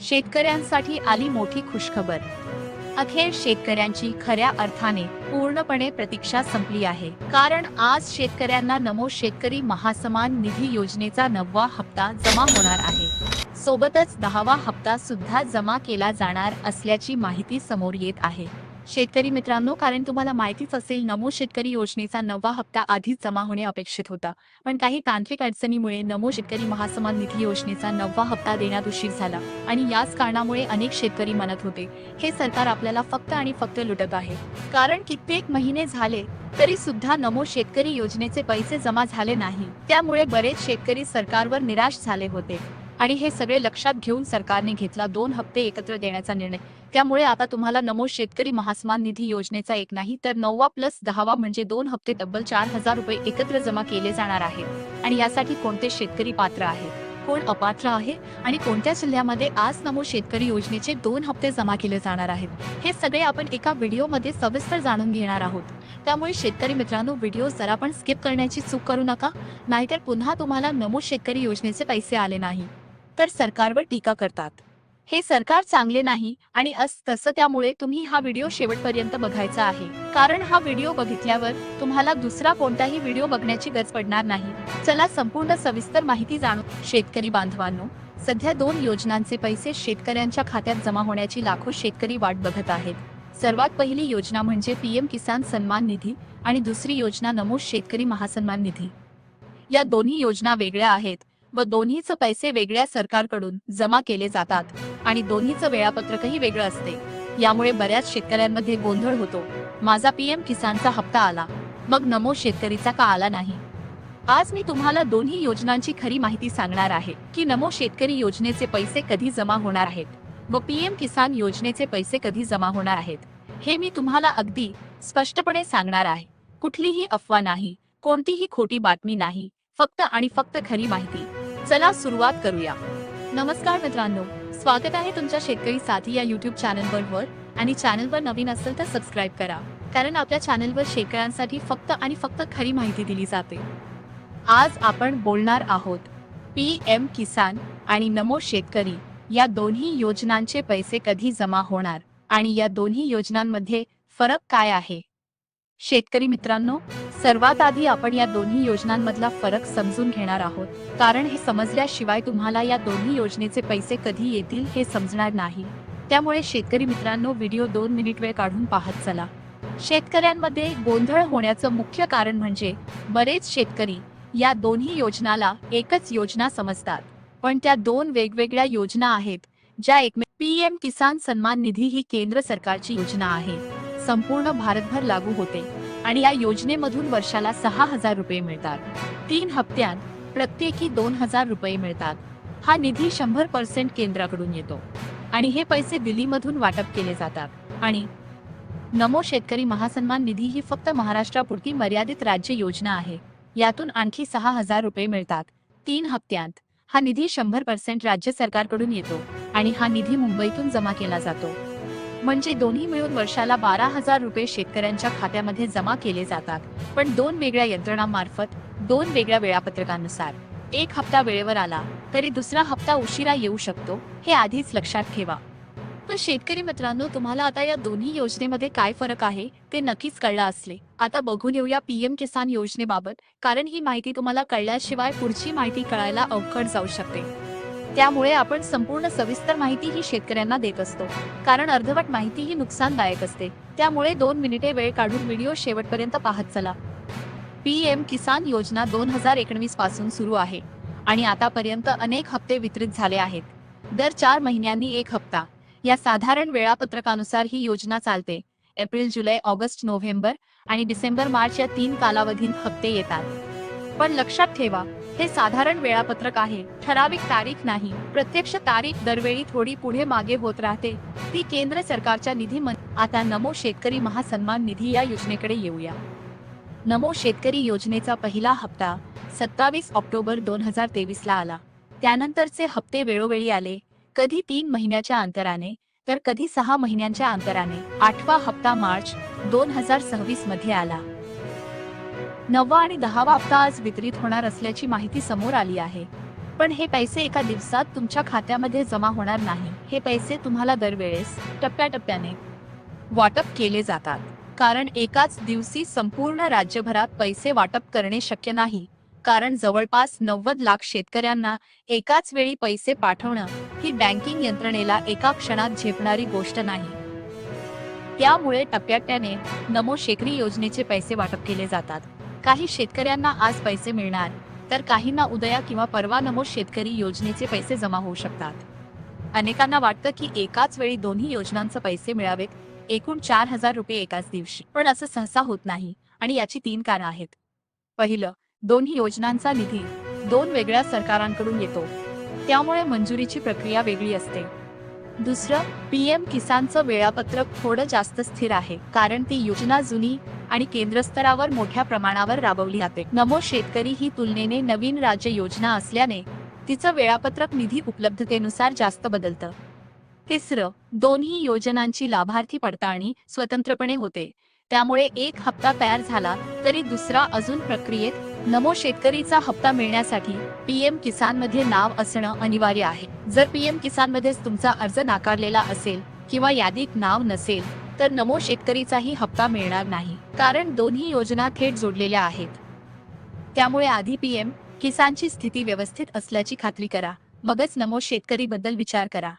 शेतकऱ्यांसाठी आली मोठी खुशखबर. अखेर शेतकऱ्यांची खऱ्या अर्थाने पूर्णपणे प्रतीक्षा संपली आहे. कारण आज शेतकऱ्यांना नमो शेतकरी महासन्मान निधी योजनेचा 9वा हप्ता जमा होणार आहे. सोबतच 10वा हप्ता सुद्धा जमा केला जाणार असल्याची माहिती समोर येत आहे. शेतकरी मित्रांनो, कारण तुम्हाला माहितीच असेल, नमो शेतकरी योजनेचा 9वा हप्ता आधीच जमा होणे अपेक्षित होता, पण काही तांत्रिक अडचणीमुळे नमो शेतकरी महासन्मान निधी योजनेचा 9वा हप्ता देण्यात उशीर झाला आणि याच कारणामुळे अनेक शेतकरी म्हणत होते, हे सरकार आपल्याला फक्त आणि फक्त लुटत आहे. कारण कित्येक महिने झाले तरी सुद्धा नमो शेतकरी योजनेचे पैसे जमा झाले नाही. त्यामुळे बरेच शेतकरी सरकारवर निराश झाले होते आणि हे सगळे लक्षात घेऊन सरकारने घेतला 2 हप्ते एकत्र देण्याचा निर्णय. त्यामुळे आता तुम्हाला नमो शेतकरी महासन्मान निधी योजनेचा एक नाही तर 9वा प्लस 10वा म्हणजे 2 हप्ते तब्बल 4,000 रुपये एकत्र जमा केले जाणार आहेत. आणि यासाठी कोणते शेतकरी पात्र आहे, कोण अपात्र आहे आणि कोणत्या जिल्ह्यामध्ये आज नमो शेतकरी योजनेचे 2 हप्ते जमा केले जाणार आहेत, हे सगळे आपण एका व्हिडिओमध्ये सविस्तर जाणून घेणार आहोत. त्यामुळे शेतकरी मित्रांनो, व्हिडिओ जरा पण स्किप करण्याची चूक करू नका, नाहीतर पुन्हा तुम्हाला नमो शेतकरी योजनेचे पैसे आले नाही तर सरकारवर टीका करतात. हे सरकार चांगले नाही आणि तसं त्यामुळे तुम्ही हा व्हिडिओ शेवटपर्यंत बघायचा आहे. कारण हा व्हिडिओ बघितल्यावर तुम्हाला दुसरा कोणताही व्हिडिओ बघण्याची गरज पडणार नाही. चला संपूर्ण सविस्तर माहिती जाणू. शेतकरी बांधवांनो, सध्या 2 योजनांचे पैसे शेतकऱ्यांच्या खात्यात जमा होण्याची लाखो शेतकरी वाट बघत आहेत. सर्वात पहिली योजना म्हणजे पीएम किसान सन्मान निधी आणि दुसरी योजना नमो शेतकरी महासन्मान निधी. या दोन्ही योजना वेगळ्या आहेत व दोन्हीचे पैसे वेगळ्या सरकारकडून जमा केले जातात आणि दोन्हीचं वेळापत्रकही वेगळं असते. यामुळे बऱ्याच शेतकऱ्यांमध्ये गोंधळ होतो. माझा पीएम किसानचा हप्ता आला, मग नमो शेतकरीचा का आला नाही? आज मी तुम्हाला दोन्ही योजनांची खरी माहिती सांगणार आहे की नमो शेतकरी योजनेचे पैसे कधी जमा होणार आहेत व पीएम किसान योजनेचे पैसे कधी जमा होणार आहेत, हे मी तुम्हाला अगदी स्पष्टपणे सांगणार आहे. कुठलीही अफवा नाही, कोणतीही खोटी बातमी नाही, फक्त आणि फक्त खरी माहिती. चला सुरुवात करूया. नमस्कार मित्रांनो, स्वागत आहे तुमच्या शेतकरी साथी या YouTube चॅनलवर. आणि चॅनलवर नवीन असेल तर सबस्क्राईब करा, कारण आपल्या चॅनलवर शेतकऱ्यांसाठी फक्त आणि फक्त खरी माहिती दिली जाते. आज आपण बोलणार आहोत पीएम किसान आणि नमो शेतकरी या दोन्ही योजनांचे पैसे कधी जमा होणार आणि या दोन्ही योजनांमध्ये फरक काय आहे. शेतकरी मित्रांनो, सर्वात आधी आपण या दोन्ही योजनांमधला फरक समजून घेणार आहोत, कारण हे समजल्याशिवाय तुम्हाला या दोन्ही योजनेचे पैसे कधी येतील हे समजणार नाही. त्यामुळे शेतकरी मित्रांनो, व्हिडिओ 2 मिनिट वेळ काढून पाहत चला. शेतकऱ्यांमध्ये गोंधळ होण्याचं मुख्य कारण म्हणजे बरेच शेतकरी या दोन्ही योजनाला एकच योजना समजतात, पण त्या 2 वेगवेगळ्या योजना आहेत ज्या पीएम किसान सन्मान निधी ही केंद्र सरकारची योजना आहे, संपूर्ण भारतभर लागू होते आणि या योजनेमधून वर्षाला 6,000 रुपये मिळतात. 3 हप्त्यात प्रत्येकी 2,000 रुपये मिळतात. हा निधी 100% केंद्राकडून येतो आणि हे पैसे दिल्लीमधून वाटप केले जातात. आणि नमो शेतकरी महासन्मान निधी ही फक्त महाराष्ट्रापुरती मर्यादित राज्य योजना आहे. यातून आणखी 6,000 रुपये मिळतात 3 हप्त्यात. हा निधी 100% राज्य सरकारकडून येतो आणि हा निधी मुंबईतून जमा केला जातो. म्हणजे दोन्ही मिळून वर्षाला 12,000 रुपये शेतकऱ्यांच्या खात्यामध्ये जमा केले जातात, पण 2 वेगळ्या यंत्रणांमार्फत, 2 वेगळ्या वेळापत्रकानुसार. एक हप्ता वेळेवर आला तरी दुसरा हप्ता उशिरा येऊ शकतो, हे आधीच लक्षात ठेवा. तर शेतकरी मित्रांनो, तुम्हाला आता या दोन्ही योजनेमध्ये काय फरक आहे ते नक्कीच कळलं असले. आता बघून येऊया पीएम किसान योजनेबाबत, कारण ही माहिती तुम्हाला कळल्याशिवाय पुढची माहिती कळायला अवघड जाऊ शकते. त्यामुळे आपण संपूर्ण सविस्तर माहिती ही शेतकऱ्यांना देत असतो, कारण अर्धवट माहिती ही नुकसानदायक असते. त्यामुळे 2 मिनिटे वेळ काढून व्हिडिओ शेवटपर्यंत पाहत चला. पीएम किसान योजना 2019 पासून सुरू आहे आणि आतापर्यंत अनेक हप्ते वितरित झाले आहेत. दर 4 महिन्यांनी एक हप्ता या साधारण वेळापत्रकानुसार ही योजना चालते. एप्रिल, जुलै, ऑगस्ट, नोव्हेंबर आणि डिसेंबर, मार्च या 3 कालावधीत हप्ते येतात. पण लक्षात ठेवा, हे साधारण वेळापत्रक आहे, ठराविक तारीख नाही. प्रत्यक्ष तारीख दरवेळी थोडी पुढे मागे होत राहते, ती केंद्र सरकारच्या निधी. आता नमो शेतकरी महासन्मान निधी या योजनेकडे येऊया. नमो शेतकरी योजनेचा पहिला हप्ता 27 ऑक्टोबर 2023 ला आला. त्यानंतरचे हप्ते वेळोवेळी आले, कधी 3 महिन्याच्या अंतराने तर कधी 6 महिन्यांच्या अंतराने. 8वा हप्ता मार्च 2026 मध्ये आला. 9वा आणि 10वा हप्ता आज वितरित होणार असल्याची माहिती समोर आली आहे. पण हे पैसे एका दिवसात तुमच्या खात्यामध्ये जमा होणार नाही. हे पैसे तुम्हाला दरवेळेस टप्प्याटप्प्याने वाटप केले जातात. कारण एकाच दिवशी संपूर्ण राज्यभरात पैसे वाटप करणे शक्य नाही. कारण जवळपास 90 लाख शेतकऱ्यांना एकाच वेळी पैसे पाठवणं ही बँकिंग यंत्रणेला एका क्षणात झेपणारी गोष्ट नाही. त्यामुळे टप्प्याटप्प्याने नमो शेतकरी योजनेचे पैसे वाटप केले जातात. काही शेतकऱ्यांना आज पैसे मिळणार, तर काहींना उद्या किंवा परवा नमो शेतकरी योजनेचे पैसे जमा होऊ शकतात. अनेकांना वाटतं की एकाच वेळी दोन्ही योजनांचे पैसे मिळावेत, एकूण 4,000 रुपये एकाच दिवशी. पण असं सहसा होत नाही आणि याची 3 कारणं आहेत. पहिलं, दोन्ही योजनांचा निधी 2 वेगळ्या सरकारांकडून येतो, त्यामुळे मंजुरीची प्रक्रिया वेगळी असते. दुसरं, पीएम किसानचं वेळापत्रक थोडं जास्त स्थिर आहे, कारण ती योजना जुनी आणि केंद्र स्तरावर मोठ्या प्रमाणावर राबवली जाते. नमो शेतकरी ही तुलनेने नवीन राज्य योजना असल्याने तिचं वेळापत्रक निधी उपलब्धतेनुसार जास्त बदलतं. तिसरं, दोन्ही योजनांची लाभार्थी पडताळणी स्वतंत्रपणे होते, त्यामुळे एक हप्ता तयार झाला तरी दुसरा अजून प्रक्रियेत. नमो शेतकरीचा हप्ता मिळण्यासाठी पीएम किसान मध्ये नाव असणं अनिवार्य आहे. जर पीएम किसान मध्येच तुमचा अर्ज नाकारलेला असेल किंवा यादीत नाव नसेल तर नमो शेतकरीचाही हप्ता मिळणार नाही, कारण दोन्ही योजना थेट जोडलेल्या आहेत. त्यामुळे आधी पीएम किसानची स्थिती व्यवस्थित असल्याची खात्री करा, मगच नमो शेतकरी बद्दल विचार करा.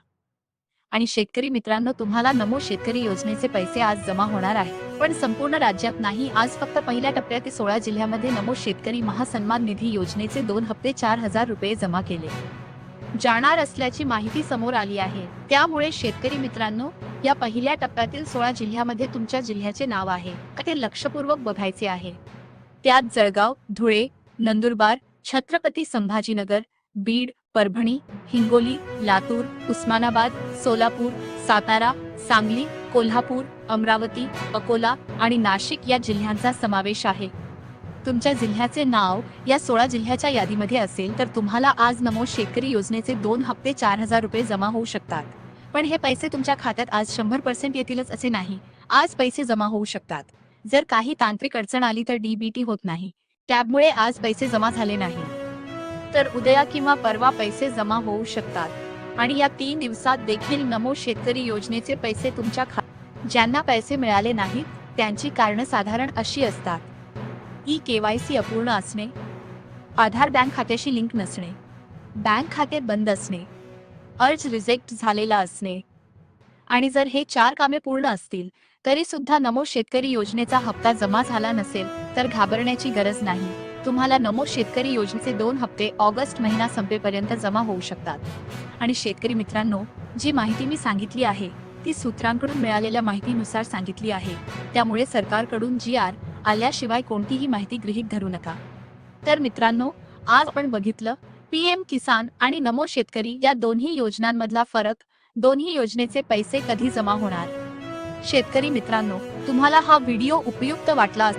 आणि शेतकरी मित्रांनो, तुम्हाला नमो शेतकरी योजनेचे पैसे आज जमा होणार आहे, पण संपूर्ण राज्यात नाही. आज फक्त पहिल्या टप्प्यात 16 जिल्ह्यामध्ये नमो शेतकरी महासन्मान निधी योजनेचे 2 हप्ते 4,000 रुपये जमा केले जाणार असल्याची माहिती समोर आली आहे. त्यामुळे शेतकरी मित्रांनो, या पहिल्या टप्प्यातील 16 जिल्ह्यामध्ये तुमच्या जिल्ह्याचे नाव आहे ते लक्षपूर्वक बघायचे आहे. त्यात जळगाव, धुळे, नंदुरबार, छत्रपती संभाजीनगर, बीड, परभणी, हिंगोली, लातूर, उस्मानाबाद, सोलापूर, सातारा, सांगली, कोल्हापूर, अमरावती, अकोला आणि नाशिक या जिल्ह्यांचा समावेश आहे. तुमच्या जिल्ह्याचे नाव या 16 जिल्ह्याच्या यादीमध्ये असेल तर तुम्हाला आज नमो शेतकरी योजनेचे 2 हप्ते 4,000 रुपये जमा होऊ शकतात. पण हे पैसे तुमच्या खात्यात आज 100% येतीलच असे नाही. आज पैसे जमा होऊ शकतात. जर काही तांत्रिक अडचण आली तर डीबीटी होत नाही, त्यामुळे आज पैसे जमा झाले नाही तर उद्या किंवा परवा पैसे जमा होऊ शकतात. आणि या 3 दिवसात देखील नमो शेतकरी योजनेचे पैसे तुमच्या ज्यांना पैसे मिळाले नाहीत त्यांची कारणं साधारण अशी असतात: KYC अपूर्ण असणे, आधार बँक खात्याशी लिंक नसणे, बँक खाते बंद असणे, अर्ज रिजेक्ट झालेला असणे. आणि जर हे 4 कामे पूर्ण असतील तरी सुद्धा नमो शेतकरी योजनेचा हप्ता जमा झाला नसेल तर घाबरण्याची गरज नाही. तुम्हाला नमो शेतकरी योजनेचे 2 हप्ते ऑगस्ट महिना संपेपर्यंत जमा होऊ शकतात. आणि शेतकरी मित्रांनो, जी माहिती मी सांगितली आहे ती सूत्रांकडून मिळालेल्या माहितीनुसार सांगितली आहे, त्यामुळे सरकारकडून GR आल्याशिवाय कोणतीही माहिती गृहीत धरू नका. तर मित्रांनो, आज आपण बघितलं पीएम किसान आणि नमो शेतकरी या दोन्ही योजनांमधला फरक, दोन्ही योजनेचे पैसे कधी जमा होणार. शेतकरी मित्रांनो, तुम्हाला हा व्हिडिओ उपयुक्त वाटला